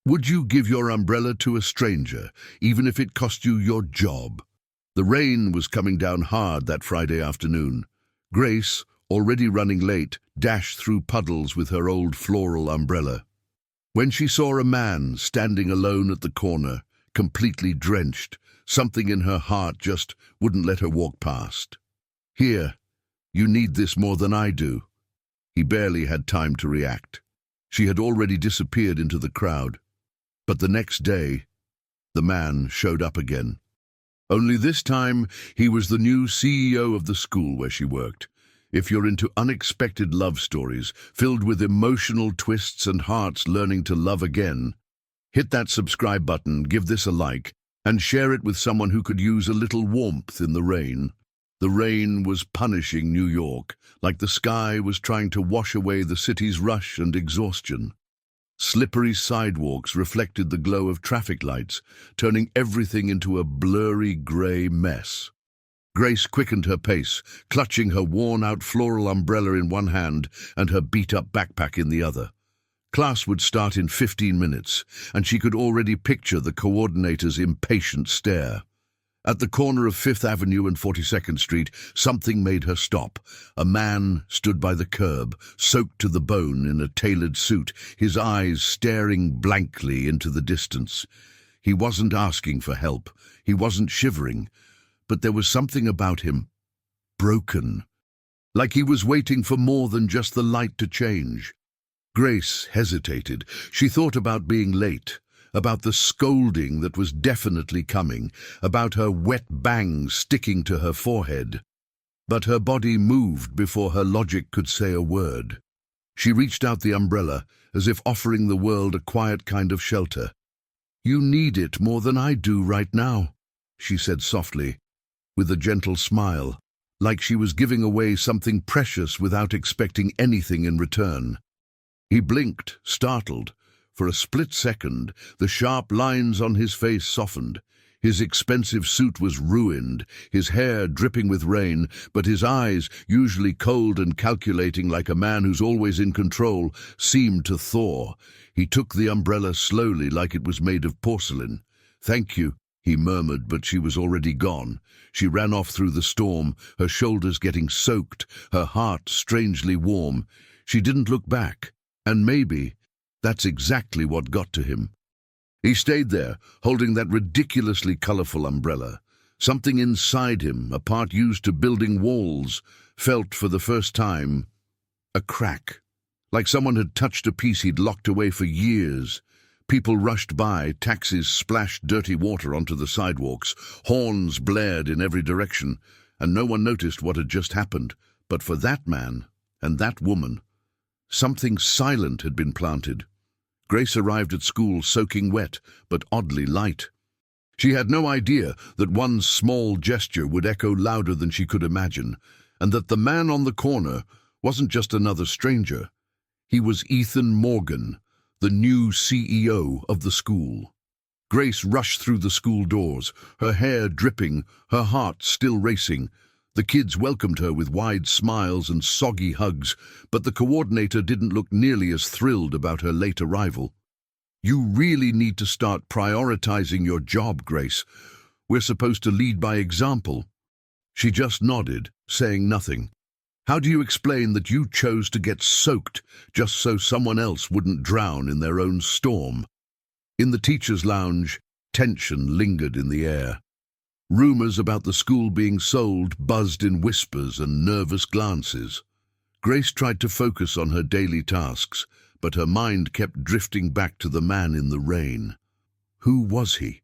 Would you give your umbrella to a stranger, even if it cost you your job? The rain was coming down hard that Friday afternoon. Grace, already running late, dashed through puddles with her old floral umbrella. When she saw a man standing alone at the corner, completely drenched, something in her heart just wouldn't let her walk past. "Here, you need this more than I do." He barely had time to react. She had already disappeared into the crowd. But the next day, the man showed up again. Only this time, he was the new CEO of the school where she worked. If you're into unexpected love stories, filled with emotional twists and hearts learning to love again, hit that subscribe button, give this a like, and share it with someone who could use a little warmth in the rain. The rain was punishing New York, like the sky was trying to wash away the city's rush and exhaustion. Slippery sidewalks reflected the glow of traffic lights, turning everything into a blurry grey mess. Grace quickened her pace, clutching her worn-out floral umbrella in one hand and her beat-up backpack in the other. Class would start in 15 minutes, and she could already picture the coordinator's impatient stare. At the corner of 5th Avenue and 42nd Street, something made her stop. A man stood by the curb, soaked to the bone in a tailored suit, his eyes staring blankly into the distance. He wasn't asking for help. He wasn't shivering. But there was something about him, broken, like he was waiting for more than just the light to change. Grace hesitated. She thought about being late, about the scolding that was definitely coming, about her wet bangs sticking to her forehead. But her body moved before her logic could say a word. She reached out the umbrella, as if offering the world a quiet kind of shelter. "You need it more than I do right now," she said softly, with a gentle smile, like she was giving away something precious without expecting anything in return. He blinked, startled. For a split second, the sharp lines on his face softened. His expensive suit was ruined, his hair dripping with rain, but his eyes, usually cold and calculating like a man who's always in control, seemed to thaw. He took the umbrella slowly like it was made of porcelain. "Thank you," he murmured, but she was already gone. She ran off through the storm, her shoulders getting soaked, her heart strangely warm. She didn't look back, and maybe that's exactly what got to him. He stayed there, holding that ridiculously colorful umbrella. Something inside him, a part used to building walls, felt for the first time a crack, like someone had touched a piece he'd locked away for years. People rushed by, taxis splashed dirty water onto the sidewalks, horns blared in every direction, and no one noticed what had just happened. But for that man and that woman, something silent had been planted. Grace arrived at school soaking wet, but oddly light. She had no idea that one small gesture would echo louder than she could imagine, and that the man on the corner wasn't just another stranger. He was Ethan Morgan, the new CEO of the school. Grace rushed through the school doors, her hair dripping, her heart still racing. The kids welcomed her with wide smiles and soggy hugs, but the coordinator didn't look nearly as thrilled about her late arrival. "You really need to start prioritizing your job, Grace. We're supposed to lead by example." She just nodded, saying nothing. "How do you explain that you chose to get soaked just so someone else wouldn't drown in their own storm?" In the teacher's lounge, tension lingered in the air. Rumors about the school being sold buzzed in whispers and nervous glances. Grace tried to focus on her daily tasks, but her mind kept drifting back to the man in the rain. Who was he?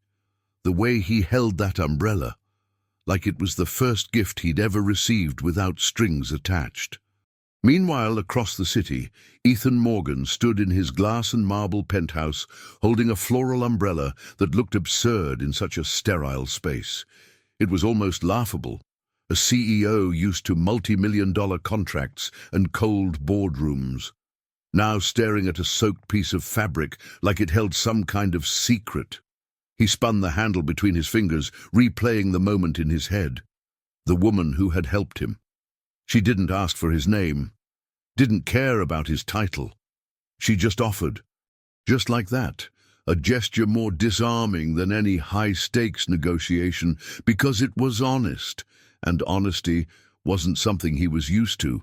The way he held that umbrella, like it was the first gift he'd ever received without strings attached. Meanwhile, across the city, Ethan Morgan stood in his glass and marble penthouse, holding a floral umbrella that looked absurd in such a sterile space. It was almost laughable. A CEO used to multi-million-dollar contracts and cold boardrooms, now staring at a soaked piece of fabric like it held some kind of secret. He spun the handle between his fingers, replaying the moment in his head. The woman who had helped him. She didn't ask for his name, didn't care about his title. She just offered. Just like that, a gesture more disarming than any high-stakes negotiation because it was honest, and honesty wasn't something he was used to.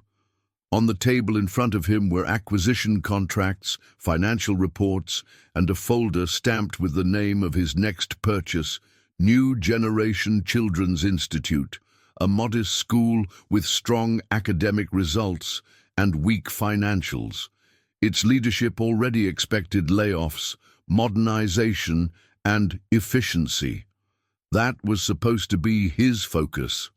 On the table in front of him were acquisition contracts, financial reports, and a folder stamped with the name of his next purchase, New Generation Children's Institute, a modest school with strong academic results and weak financials. Its leadership already expected layoffs, modernization, and efficiency. That was supposed to be his focus.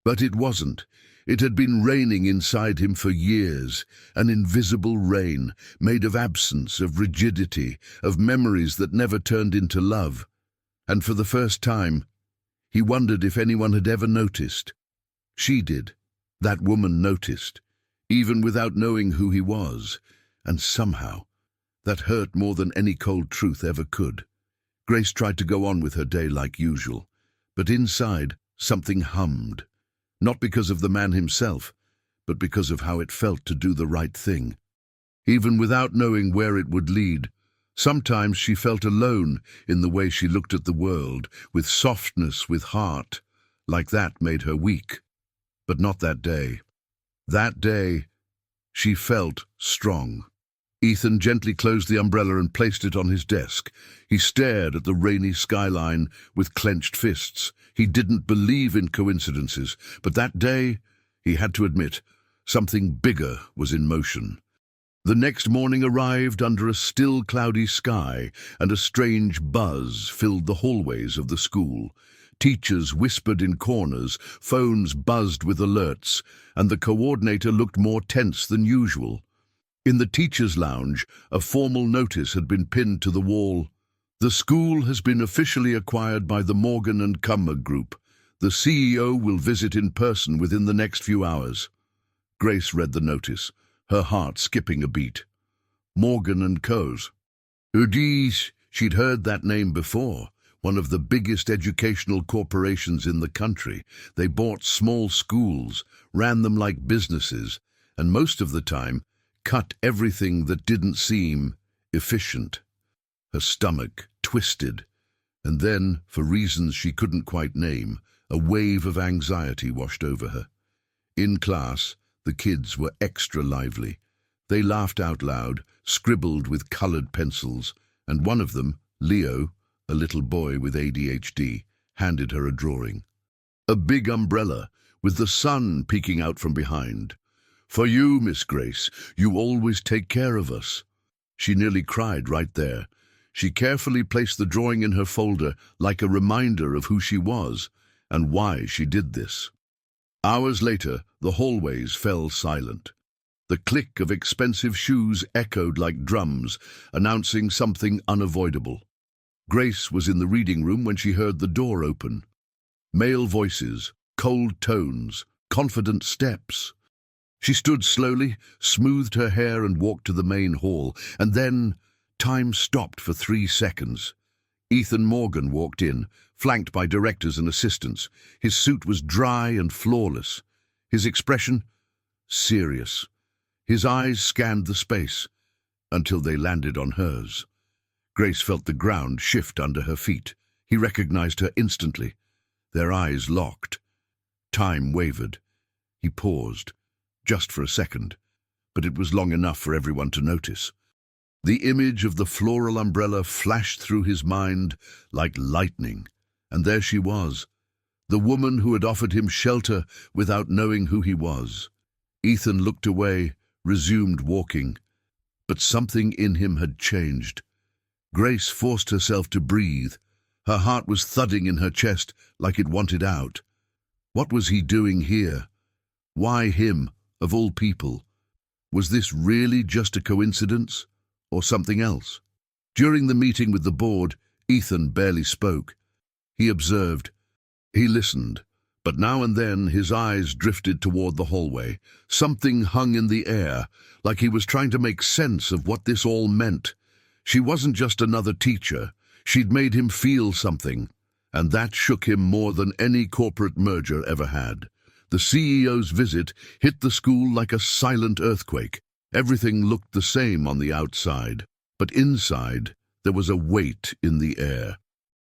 But it wasn't. It had been raining inside him for years, an invisible rain made of absence, of rigidity, of memories that never turned into love. And for the first time, he wondered if anyone had ever noticed. She did. That woman noticed, even without knowing who he was, and somehow, that hurt more than any cold truth ever could. Grace tried to go on with her day like usual, but inside, something hummed. Not because of the man himself, but because of how it felt to do the right thing. Even without knowing where it would lead, sometimes she felt alone in the way she looked at the world, with softness, with heart, like that made her weak. But not that day. That day, she felt strong. Ethan gently closed the umbrella and placed it on his desk. He stared at the rainy skyline with clenched fists. He didn't believe in coincidences, but that day, he had to admit, something bigger was in motion. The next morning arrived under a still cloudy sky, and a strange buzz filled the hallways of the school. Teachers whispered in corners, phones buzzed with alerts, and the coordinator looked more tense than usual. In the teacher's lounge, a formal notice had been pinned to the wall. The school has been officially acquired by the Morgan and Cummer Group. The CEO will visit in person within the next few hours. Grace read the notice, her heart skipping a beat. Morgan and Co's. Udis, she'd heard that name before. One of the biggest educational corporations in the country. They bought small schools, ran them like businesses, and most of the time, cut everything that didn't seem efficient. Her stomach twisted, and then, for reasons she couldn't quite name, a wave of anxiety washed over her. In class, the kids were extra lively. They laughed out loud, scribbled with colored pencils, and one of them, Leo, a little boy with ADHD, handed her a drawing. A big umbrella, with the sun peeking out from behind. For you, Miss Grace, you always take care of us. She nearly cried right there. She carefully placed the drawing in her folder like a reminder of who she was and why she did this. Hours later, the hallways fell silent. The click of expensive shoes echoed like drums, announcing something unavoidable. Grace was in the reading room when she heard the door open. Male voices, cold tones, confident steps. She stood slowly, smoothed her hair and walked to the main hall, and then time stopped for 3 seconds. Ethan Morgan walked in, flanked by directors and assistants. His suit was dry and flawless. His expression? Serious. His eyes scanned the space, until they landed on hers. Grace felt the ground shift under her feet. He recognized her instantly. Their eyes locked. Time wavered. He paused, just for a second, but it was long enough for everyone to notice. The image of the floral umbrella flashed through his mind like lightning, and there she was, the woman who had offered him shelter without knowing who he was. Ethan looked away, resumed walking, but something in him had changed. Grace forced herself to breathe. Her heart was thudding in her chest like it wanted out. What was he doing here? Why him, of all people? Was this really just a coincidence, or something else? During the meeting with the board, Ethan barely spoke. He observed. He listened, but now and then his eyes drifted toward the hallway. Something hung in the air, like he was trying to make sense of what this all meant. She wasn't just another teacher. She'd made him feel something, and that shook him more than any corporate merger ever had. The CEO's visit hit the school like a silent earthquake. Everything looked the same on the outside, but inside, There was a weight in the air.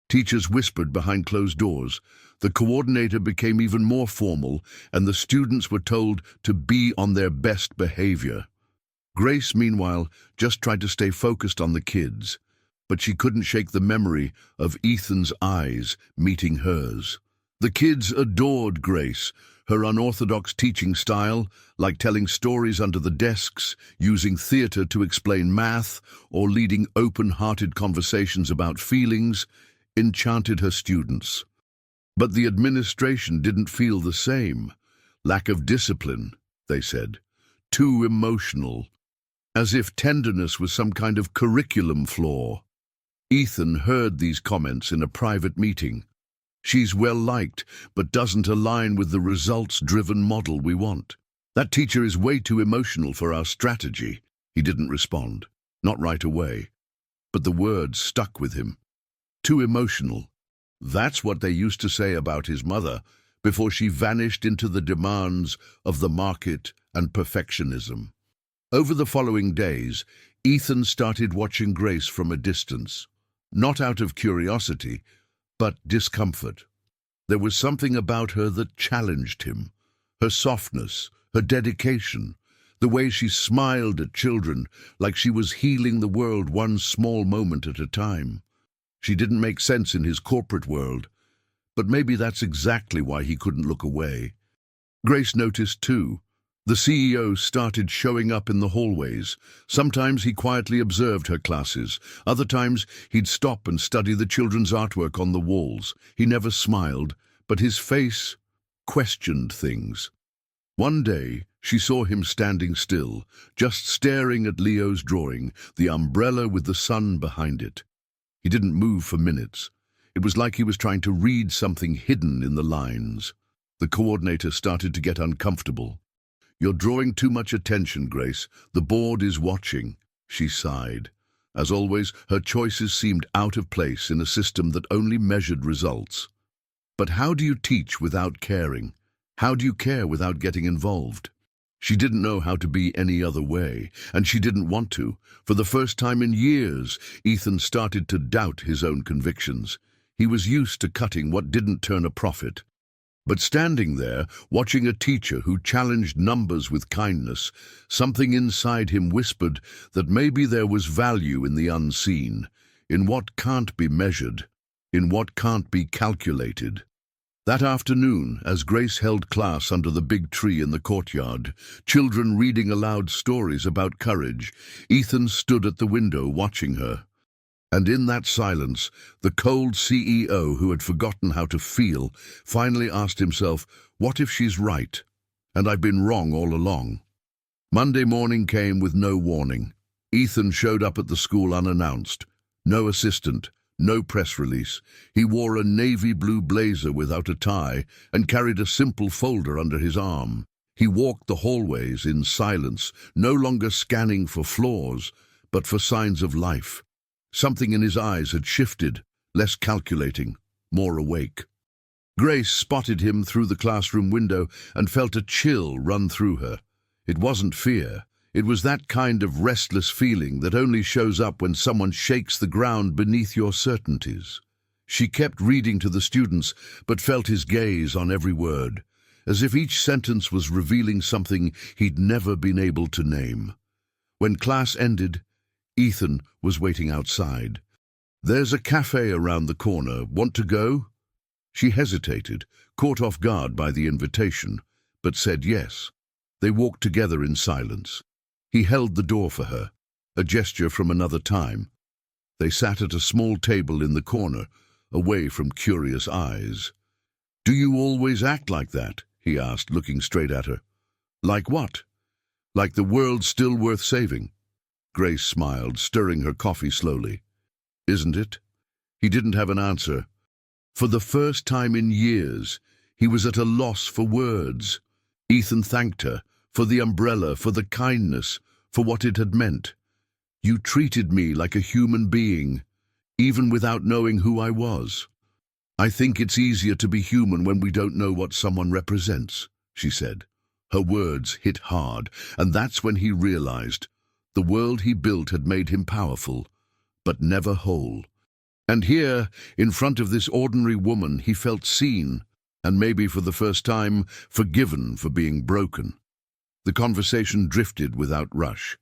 Teachers whispered behind closed doors. The coordinator became even more formal, and the students were told to be on their best behavior. Grace, meanwhile, just tried to stay focused on the kids, but she couldn't shake the memory of Ethan's eyes meeting hers. The kids adored Grace, her unorthodox teaching style, like telling stories under the desks, using theater to explain math, or leading open-hearted conversations about feelings, enchanted her students. But the administration didn't feel the same. Lack of discipline, they said. Too emotional. As if tenderness was some kind of curriculum flaw. Ethan heard these comments in a private meeting. She's well-liked, but doesn't align with the results-driven model we want. That teacher is way too emotional for our strategy. He didn't respond. Not right away. But the words stuck with him. Too emotional. That's what they used to say about his mother before she vanished into the demands of the market and perfectionism. Over the following days, Ethan started watching Grace from a distance. Not out of curiosity, but discomfort. There was something about her that challenged him. Her softness, her dedication, the way she smiled at children like she was healing the world one small moment at a time. She didn't make sense in his corporate world, but maybe that's exactly why he couldn't look away. Grace noticed too. The CEO started showing up in the hallways. Sometimes he quietly observed her classes. Other times he'd stop and study the children's artwork on the walls. He never smiled, but his face questioned things. One day, she saw him standing still, just staring at Leo's drawing, the umbrella with the sun behind it. He didn't move for minutes. It was like he was trying to read something hidden in the lines. The coordinator started to get uncomfortable. "You're drawing too much attention, Grace. The board is watching," she sighed. As always, her choices seemed out of place in a system that only measured results. But how do you teach without caring? How do you care without getting involved? She didn't know how to be any other way, and she didn't want to. For the first time in years, Ethan started to doubt his own convictions. He was used to cutting what didn't turn a profit. But standing there, watching a teacher who challenged numbers with kindness, something inside him whispered that maybe there was value in the unseen, in what can't be measured, in what can't be calculated. That afternoon, as Grace held class under the big tree in the courtyard, children reading aloud stories about courage, Ethan stood at the window watching her. And in that silence, the cold CEO who had forgotten how to feel finally asked himself, what if she's right, and I've been wrong all along? Monday morning came with no warning. Ethan showed up at the school unannounced. No assistant, no press release. He wore a navy blue blazer without a tie and carried a simple folder under his arm. He walked the hallways in silence, no longer scanning for flaws, but for signs of life. Something in his eyes had shifted, less calculating, more awake. Grace spotted him through the classroom window and felt a chill run through her. It wasn't fear. It was that kind of restless feeling that only shows up when someone shakes the ground beneath your certainties. She kept reading to the students, but felt his gaze on every word, as if each sentence was revealing something he'd never been able to name. When class ended, Ethan was waiting outside. "There's a cafe around the corner. Want to go?" She hesitated, caught off guard by the invitation, but said yes. They walked together in silence. He held the door for her, a gesture from another time. They sat at a small table in the corner, away from curious eyes. "Do you always act like that?" he asked, looking straight at her. "Like what? Like the world's still worth saving?" Grace smiled, stirring her coffee slowly. "Isn't it?" He didn't have an answer. For the first time in years, he was at a loss for words. Ethan thanked her, for the umbrella, for the kindness, for what it had meant. "You treated me like a human being, even without knowing who I was. I think it's easier to be human when we don't know what someone represents," she said. Her words hit hard, and that's when he realized the world he built had made him powerful, but never whole. And here, in front of this ordinary woman, he felt seen, and maybe for the first time, forgiven for being broken. The conversation drifted without rush.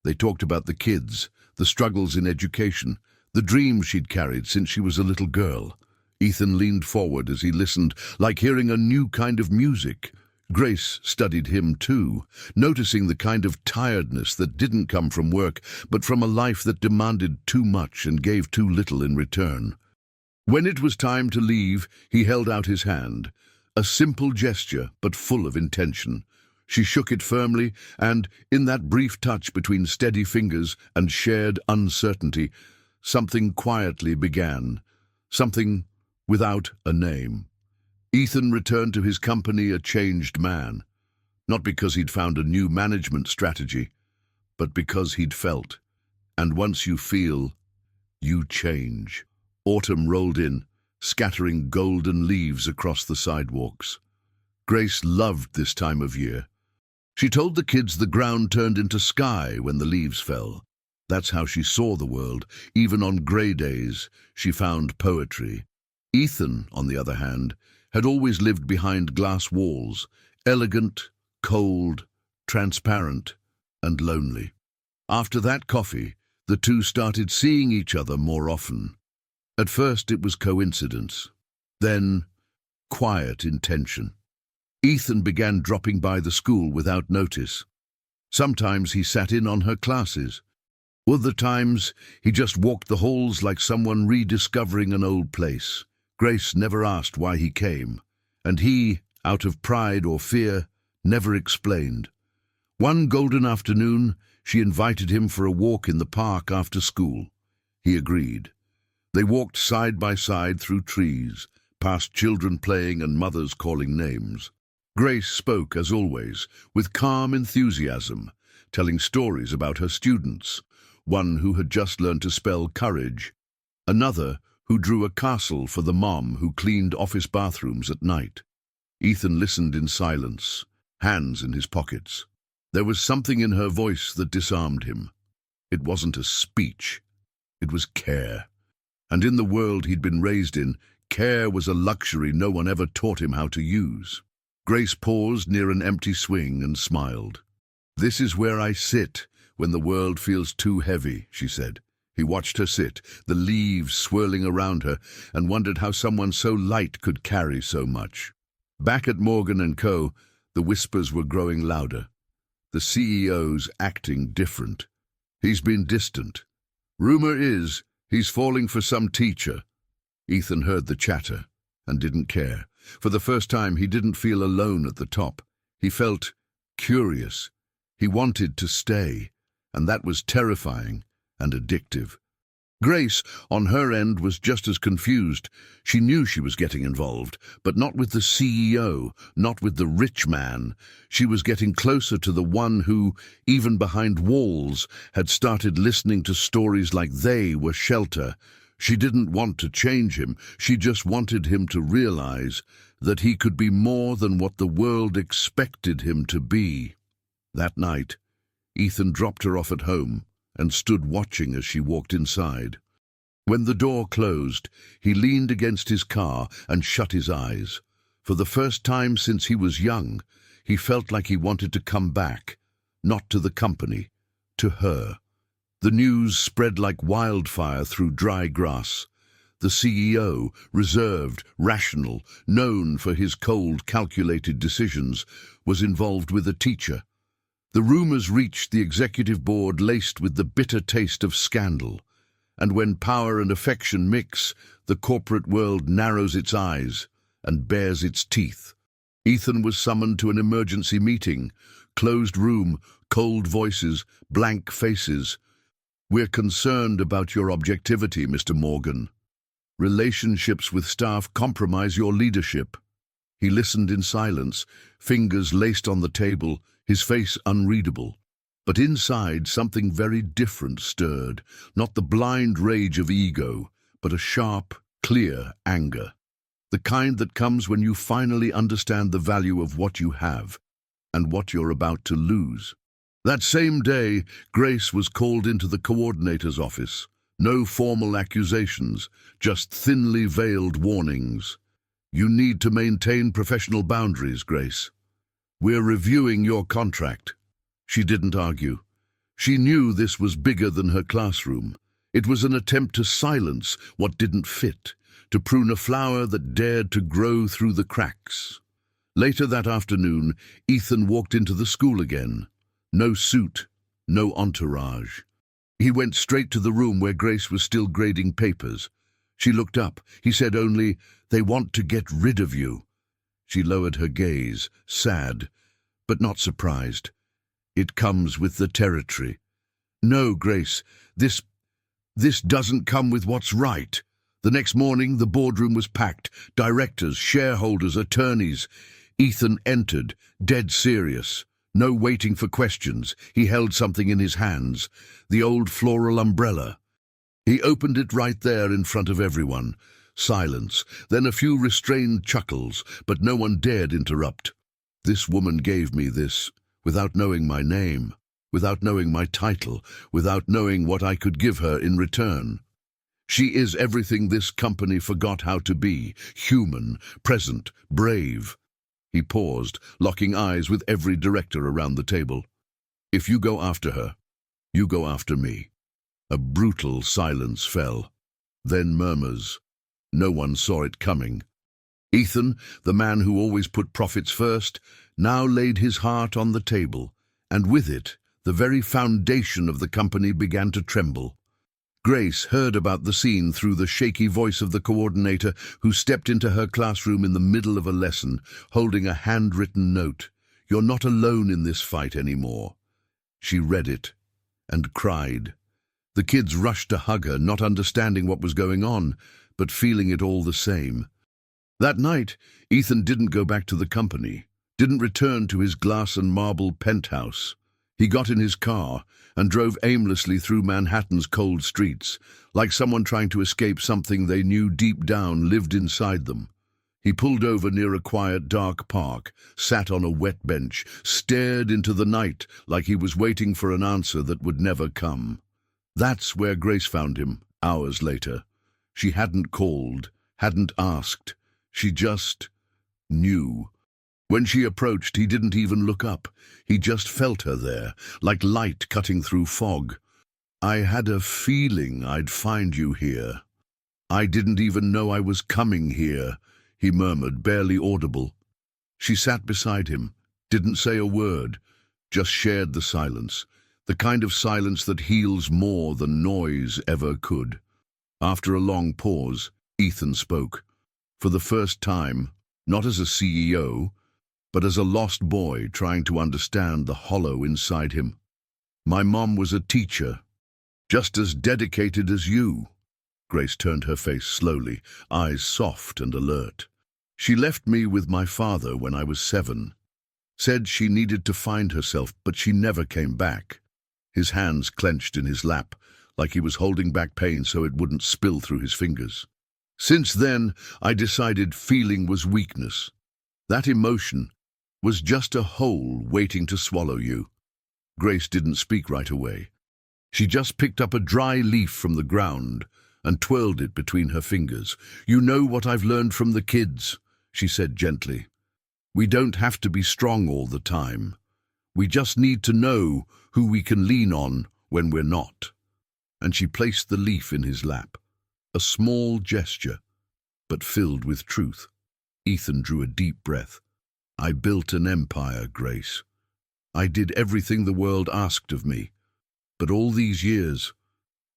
They talked about the kids, the struggles in education, the dreams she'd carried since she was a little girl. Ethan leaned forward as he listened, like hearing a new kind of music. Grace studied him too, noticing the kind of tiredness that didn't come from work, but from a life that demanded too much and gave too little in return. When it was time to leave, he held out his hand, a simple gesture but full of intention. She shook it firmly, and, in that brief touch between steady fingers and shared uncertainty, something quietly began, something without a name. Ethan returned to his company a changed man, not because he'd found a new management strategy, but because he'd felt. And once you feel, you change. Autumn rolled in, scattering golden leaves across the sidewalks. Grace loved this time of year. She told the kids the ground turned into sky when the leaves fell. That's how she saw the world. Even on grey days, she found poetry. Ethan, on the other hand, had always lived behind glass walls, elegant, cold, transparent, and lonely. After that coffee, the two started seeing each other more often. At first it was coincidence, then quiet intention. Ethan began dropping by the school without notice. Sometimes he sat in on her classes. Other times he just walked the halls like someone rediscovering an old place. Grace never asked why he came, and he, out of pride or fear, never explained. One golden afternoon, she invited him for a walk in the park after school. He agreed. They walked side by side through trees, past children playing and mothers calling names. Grace spoke, as always, with calm enthusiasm, telling stories about her students, one who had just learned to spell courage, another who drew a castle for the mom who cleaned office bathrooms at night. Ethan listened in silence, hands in his pockets. There was something in her voice that disarmed him. It wasn't a speech. It was care. And in the world he'd been raised in, care was a luxury no one ever taught him how to use. Grace paused near an empty swing and smiled. "This is where I sit when the world feels too heavy," she said. He watched her sit, the leaves swirling around her, and wondered how someone so light could carry so much. Back at Morgan & Co., the whispers were growing louder. The CEO's acting different. He's been distant. Rumor is he's falling for some teacher. Ethan heard the chatter and didn't care. For the first time, he didn't feel alone at the top. He felt curious. He wanted to stay, and that was terrifying and addictive. Grace, on her end, was just as confused. She knew she was getting involved, but not with the CEO, not with the rich man. She was getting closer to the one who, even behind walls, had started listening to stories like they were shelter. She didn't want to change him. She just wanted him to realize that he could be more than what the world expected him to be. That night, Ethan dropped her off at home and stood watching as she walked inside. When the door closed, he leaned against his car and shut his eyes. For the first time since he was young, he felt like he wanted to come back, not to the company, to her. The news spread like wildfire through dry grass. The CEO, reserved, rational, known for his cold, calculated decisions, was involved with a teacher. The rumors reached the executive board laced with the bitter taste of scandal. And when power and affection mix, the corporate world narrows its eyes and bares its teeth. Ethan was summoned to an emergency meeting. Closed room, cold voices, blank faces. "We're concerned about your objectivity, Mr. Morgan. Relationships with staff compromise your leadership." He listened in silence, fingers laced on the table, his face unreadable. But inside, something very different stirred, not the blind rage of ego, but a sharp, clear anger. The kind that comes when you finally understand the value of what you have and what you're about to lose. That same day, Grace was called into the coordinator's office. No formal accusations, just thinly veiled warnings. You need to maintain professional boundaries, Grace. We're reviewing your contract. She didn't argue. She knew this was bigger than her classroom. It was an attempt to silence what didn't fit, to prune a flower that dared to grow through the cracks. Later that afternoon, Ethan walked into the school again. No suit, no entourage. He went straight to the room where Grace was still grading papers. She looked up. He said only, "They want to get rid of you." She lowered her gaze, sad, but not surprised. "It comes with the territory." "No, Grace, this doesn't come with what's right." The next morning, the boardroom was packed. Directors, shareholders, attorneys. Ethan entered, dead serious. No waiting for questions. He held something in his hands, the old floral umbrella. He opened it right there in front of everyone. Silence, then a few restrained chuckles, but no one dared interrupt. "This woman gave me this, without knowing my name, without knowing my title, without knowing what I could give her in return. She is everything this company forgot how to be: human, present, brave." He paused, locking eyes with every director around the table. "If you go after her, you go after me." A brutal silence fell. Then murmurs. No one saw it coming. Ethan, the man who always put profits first, now laid his heart on the table, and with it, the very foundation of the company began to tremble. Grace heard about the scene through the shaky voice of the coordinator, who stepped into her classroom in the middle of a lesson, holding a handwritten note. "You're not alone in this fight anymore." She read it and cried. The kids rushed to hug her, not understanding what was going on, but feeling it all the same. That night, Ethan didn't go back to the company, didn't return to his glass and marble penthouse. He got in his car and drove aimlessly through Manhattan's cold streets, like someone trying to escape something they knew deep down lived inside them. He pulled over near a quiet, dark park, sat on a wet bench, stared into the night like he was waiting for an answer that would never come. That's where Grace found him, hours later. She hadn't called, hadn't asked. She just knew. When she approached, he didn't even look up. He just felt her there, like light cutting through fog. "I had a feeling I'd find you here. I didn't even know I was coming here," he murmured, barely audible. She sat beside him, didn't say a word, just shared the silence, the kind of silence that heals more than noise ever could. After a long pause, Ethan spoke. For the first time, not as a CEO, but as a lost boy trying to understand the hollow inside him. "My mom was a teacher, just as dedicated as you." Grace turned her face slowly, eyes soft and alert. "She left me with my father when I was 7. Said she needed to find herself, but she never came back." His hands clenched in his lap, like he was holding back pain so it wouldn't spill through his fingers. "Since then, I decided feeling was weakness. That emotion was just a hole waiting to swallow you." Grace didn't speak right away. She just picked up a dry leaf from the ground and twirled it between her fingers. "You know what I've learned from the kids," she said gently. "We don't have to be strong all the time. We just need to know who we can lean on when we're not." And she placed the leaf in his lap, a small gesture, but filled with truth. Ethan drew a deep breath. "I built an empire, Grace. I did everything the world asked of me. But all these years,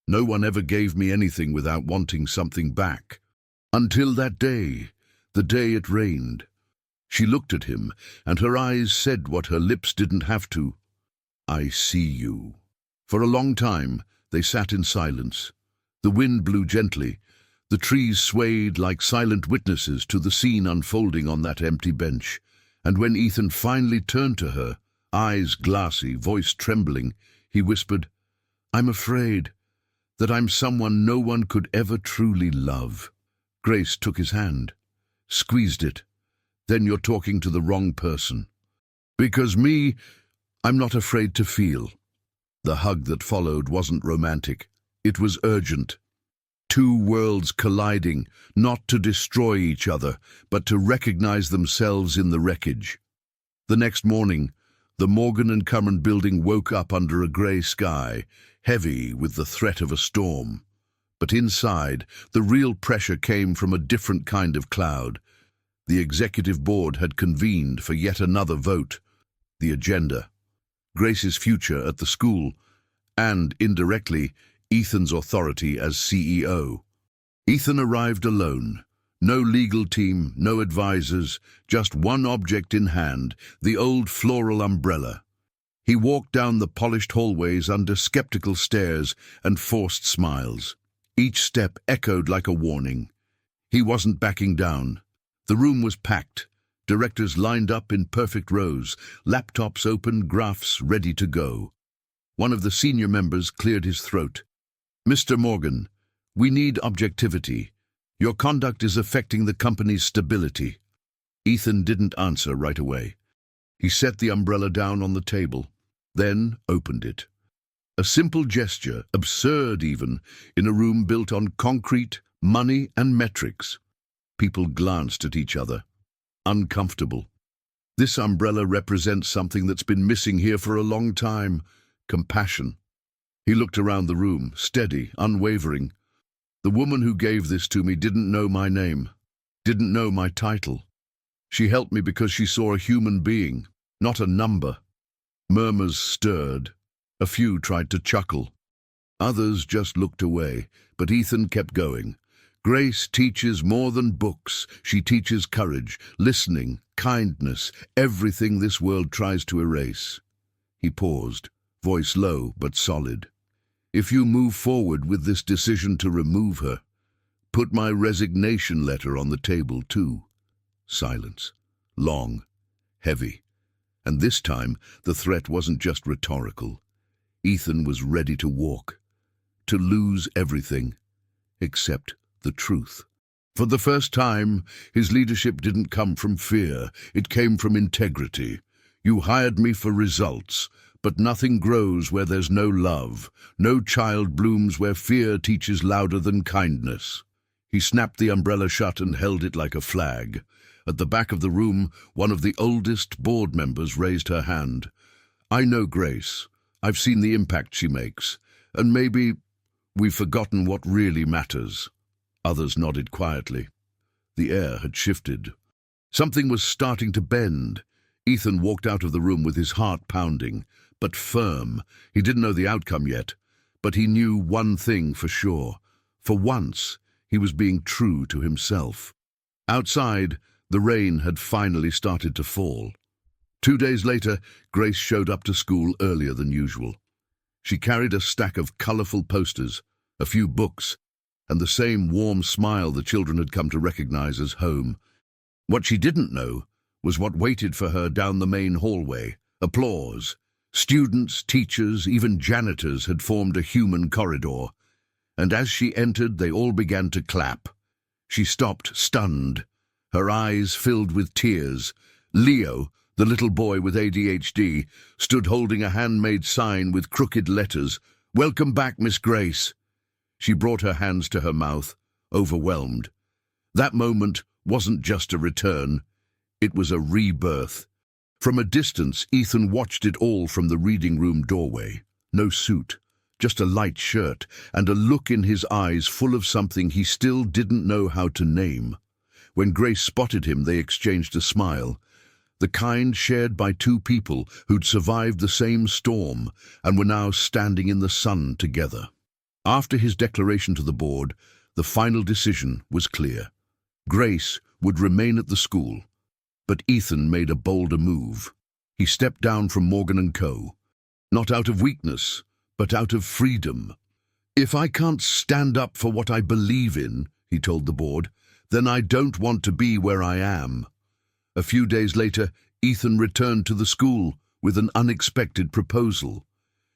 no one ever gave me anything without wanting something back. Until that day, the day it rained." She looked at him, and her eyes said what her lips didn't have to. "I see you." For a long time, they sat in silence. The wind blew gently. The trees swayed like silent witnesses to the scene unfolding on that empty bench. And when Ethan finally turned to her, eyes glassy, voice trembling, he whispered, "I'm afraid that I'm someone no one could ever truly love." Grace took his hand, squeezed it. "Then you're talking to the wrong person. Because me, I'm not afraid to feel." The hug that followed wasn't romantic. It was urgent. Two worlds colliding, not to destroy each other, but to recognize themselves in the wreckage. The next morning, the Morgan and Curran building woke up under a grey sky, heavy with the threat of a storm. But inside, the real pressure came from a different kind of cloud. The executive board had convened for yet another vote. The agenda. Grace's future at the school, and, indirectly, Ethan's authority as CEO. Ethan arrived alone. No legal team, no advisors, just one object in hand, the old floral umbrella. He walked down the polished hallways under skeptical stares and forced smiles. Each step echoed like a warning. He wasn't backing down. The room was packed. Directors lined up in perfect rows, laptops open, graphs ready to go. One of the senior members cleared his throat. "Mr. Morgan, we need objectivity. Your conduct is affecting the company's stability." Ethan didn't answer right away. He set the umbrella down on the table, then opened it. A simple gesture, absurd even, in a room built on concrete, money and metrics. People glanced at each other, uncomfortable. This umbrella represents something that's been missing here for a long time: compassion. He looked around the room, steady, unwavering. The woman who gave this to me didn't know my name, didn't know my title. She helped me because she saw a human being, not a number. Murmurs stirred. A few tried to chuckle. Others just looked away, but Ethan kept going. Grace teaches more than books. She teaches courage, listening, kindness, everything this world tries to erase. He paused, voice low but solid. "If you move forward with this decision to remove her, put my resignation letter on the table too." Silence. Long. Heavy. And this time, the threat wasn't just rhetorical. Ethan was ready to walk. To lose everything. Except the truth. For the first time, his leadership didn't come from fear. It came from integrity. "You hired me for results. But nothing grows where there's no love. No child blooms where fear teaches louder than kindness." He snapped the umbrella shut and held it like a flag. At the back of the room, one of the oldest board members raised her hand. "I know Grace. I've seen the impact she makes. And maybe we've forgotten what really matters." Others nodded quietly. The air had shifted. Something was starting to bend. Ethan walked out of the room with his heart pounding, but firm. He didn't know the outcome yet, but he knew one thing for sure. For once, he was being true to himself. Outside, the rain had finally started to fall. 2 days later, Grace showed up to school earlier than usual. She carried a stack of colorful posters, a few books, and the same warm smile the children had come to recognize as home. What she didn't know was what waited for her down the main hallway. Applause. Students, teachers, even janitors had formed a human corridor, and as she entered, they all began to clap. She stopped, stunned, her eyes filled with tears. Leo, the little boy with ADHD, stood holding a handmade sign with crooked letters. "Welcome back, Miss Grace." She brought her hands to her mouth, overwhelmed. That moment wasn't just a return, it was a rebirth. From a distance, Ethan watched it all from the reading room doorway. No suit, just a light shirt, and a look in his eyes full of something he still didn't know how to name. When Grace spotted him, they exchanged a smile, the kind shared by two people who'd survived the same storm and were now standing in the sun together. After his declaration to the board, the final decision was clear. Grace would remain at the school. But Ethan made a bolder move. He stepped down from Morgan & Co. Not out of weakness, but out of freedom. "If I can't stand up for what I believe in," he told the board, "then I don't want to be where I am." A few days later, Ethan returned to the school with an unexpected proposal.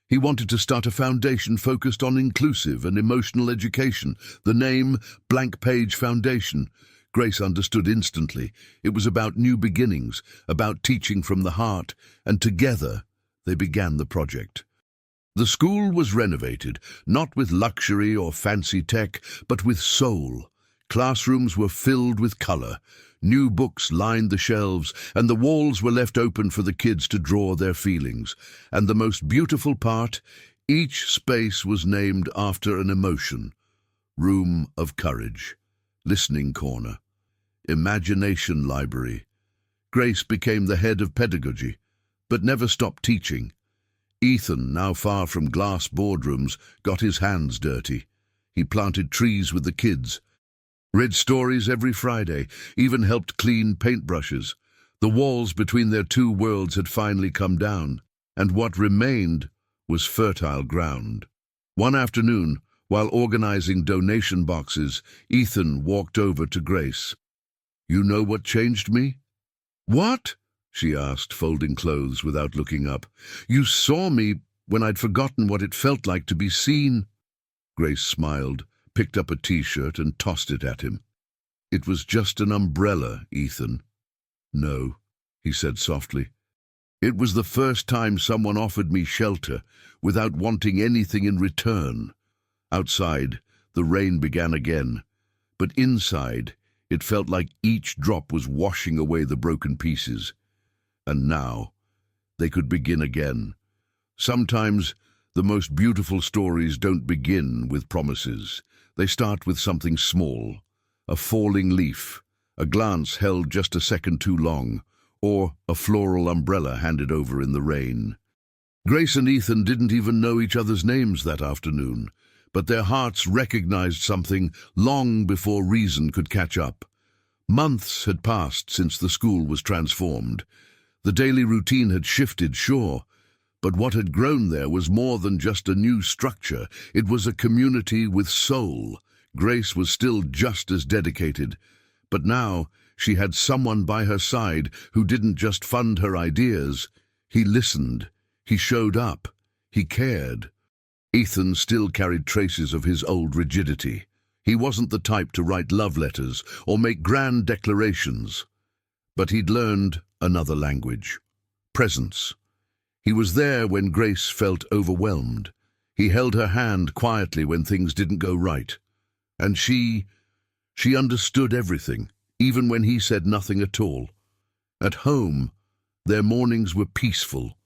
He wanted to start a foundation focused on inclusive and emotional education, the name Blank Page Foundation. Grace understood instantly. It was about new beginnings, about teaching from the heart, and together they began the project. The school was renovated, not with luxury or fancy tech, but with soul. Classrooms were filled with color. New books lined the shelves, and the walls were left open for the kids to draw their feelings. And the most beautiful part, each space was named after an emotion. Room of courage, listening corner, imagination library. Grace became the head of pedagogy, but never stopped teaching. Ethan, now far from glass boardrooms, got his hands dirty. He planted trees with the kids, read stories every Friday, even helped clean paintbrushes. The walls between their two worlds had finally come down, and what remained was fertile ground. One afternoon, while organizing donation boxes, Ethan walked over to Grace. "You know what changed me?" "What?" she asked, folding clothes without looking up. "You saw me when I'd forgotten what it felt like to be seen." Grace smiled, picked up a t-shirt and tossed it at him. "It was just an umbrella, Ethan." "No," he said softly. "It was the first time someone offered me shelter without wanting anything in return." Outside, the rain began again, but inside, it felt like each drop was washing away the broken pieces. And now, they could begin again. Sometimes, the most beautiful stories don't begin with promises. They start with something small, a falling leaf, a glance held just a second too long, or a floral umbrella handed over in the rain. Grace and Ethan didn't even know each other's names that afternoon, but their hearts recognized something long before reason could catch up. Months had passed since the school was transformed. The daily routine had shifted, sure, but what had grown there was more than just a new structure. It was a community with soul. Grace was still just as dedicated, but now she had someone by her side who didn't just fund her ideas. He listened, he showed up, he cared. Ethan still carried traces of his old rigidity. He wasn't the type to write love letters or make grand declarations, but he'd learned another language: presence. He was there when Grace felt overwhelmed. He held her hand quietly when things didn't go right. And she understood everything, even when he said nothing at all. At home, their mornings were peaceful.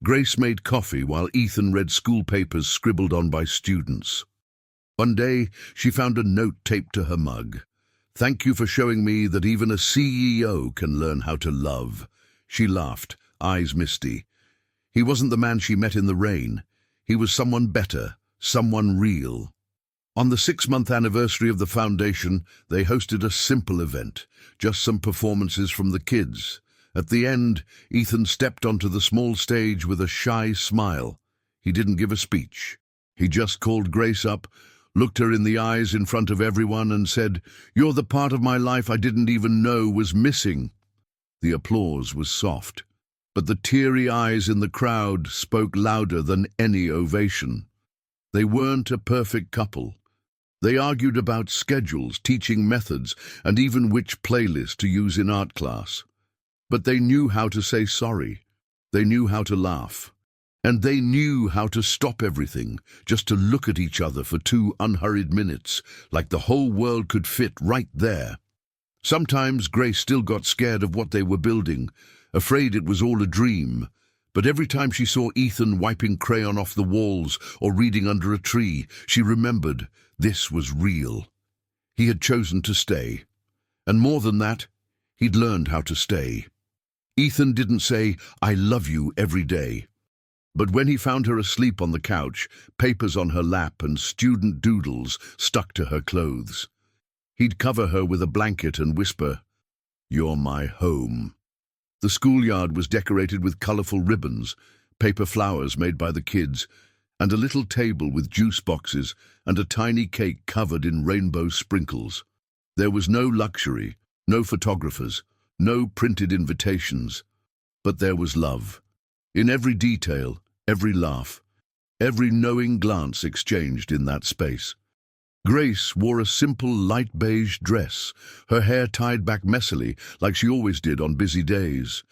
Grace made coffee while Ethan read school papers scribbled on by students. One day, she found a note taped to her mug. "Thank you for showing me that even a CEO can learn how to love." She laughed, eyes misty. He wasn't the man she met in the rain. He was someone better, someone real. On the 6-month anniversary of the foundation, they hosted a simple event, just some performances from the kids. At the end, Ethan stepped onto the small stage with a shy smile. He didn't give a speech. He just called Grace up, looked her in the eyes in front of everyone and said, "You're the part of my life I didn't even know was missing." The applause was soft, but the teary eyes in the crowd spoke louder than any ovation. They weren't a perfect couple. They argued about schedules, teaching methods, and even which playlist to use in art class. But they knew how to say sorry. They knew how to laugh. And they knew how to stop everything, just to look at each other for 2 unhurried minutes, like the whole world could fit right there. Sometimes Grace still got scared of what they were building, afraid it was all a dream. But every time she saw Ethan wiping crayon off the walls or reading under a tree, she remembered this was real. He had chosen to stay. And more than that, he'd learned how to stay. Ethan didn't say, "I love you," every day. But when he found her asleep on the couch, papers on her lap and student doodles stuck to her clothes, he'd cover her with a blanket and whisper, "You're my home." The schoolyard was decorated with colorful ribbons, paper flowers made by the kids, and a little table with juice boxes and a tiny cake covered in rainbow sprinkles. There was no luxury, no photographers, no printed invitations, but there was love. In every detail, every laugh, every knowing glance exchanged in that space. Grace wore a simple light beige dress, her hair tied back messily like she always did on busy days.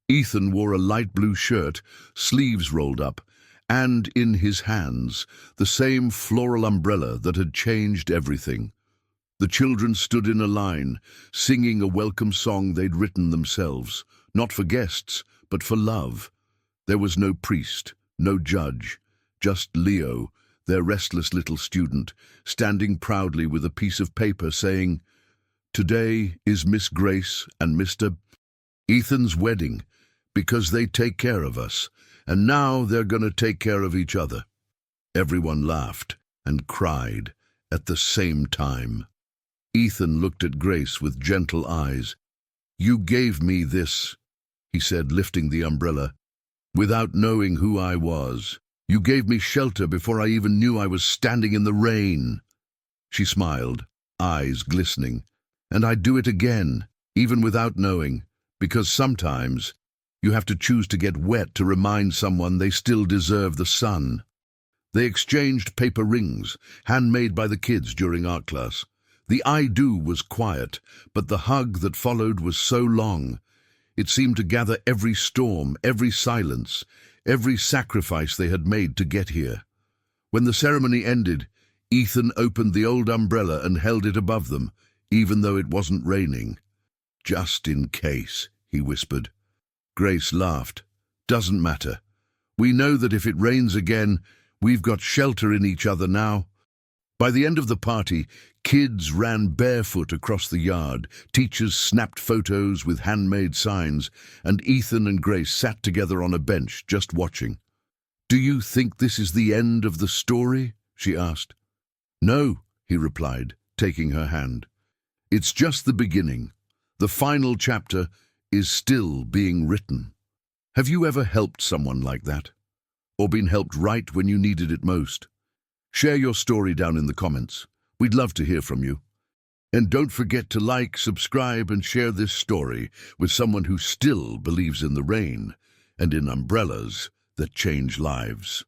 Ethan wore a light blue shirt, sleeves rolled up, and in his hands the same floral umbrella that had changed everything. The children stood in a line, singing a welcome song they'd written themselves, not for guests, but for love. There was no priest, no judge, just Leo, their restless little student, standing proudly with a piece of paper saying, "Today is Miss Grace and Mr. Ethan's wedding, because they take care of us, and now they're going to take care of each other." Everyone laughed and cried at the same time. Ethan looked at Grace with gentle eyes. "You gave me this," he said, lifting the umbrella, "without knowing who I was. You gave me shelter before I even knew I was standing in the rain." She smiled, eyes glistening. "And I'd do it again, even without knowing, because sometimes you have to choose to get wet to remind someone they still deserve the sun." They exchanged paper rings, handmade by the kids during art class. The "I do" was quiet, but the hug that followed was so long. It seemed to gather every storm, every silence, every sacrifice they had made to get here. When the ceremony ended, Ethan opened the old umbrella and held it above them, even though it wasn't raining. "Just in case," he whispered. Grace laughed. "Doesn't matter. We know that if it rains again, we've got shelter in each other now." By the end of the party, kids ran barefoot across the yard, teachers snapped photos with handmade signs, and Ethan and Grace sat together on a bench, just watching. "Do you think this is the end of the story?" she asked. "No," he replied, taking her hand. "It's just the beginning. The final chapter is still being written." Have you ever helped someone like that? Or been helped right when you needed it most? Share your story down in the comments. We'd love to hear from you. And don't forget to like, subscribe, and share this story with someone who still believes in the rain and in umbrellas that change lives.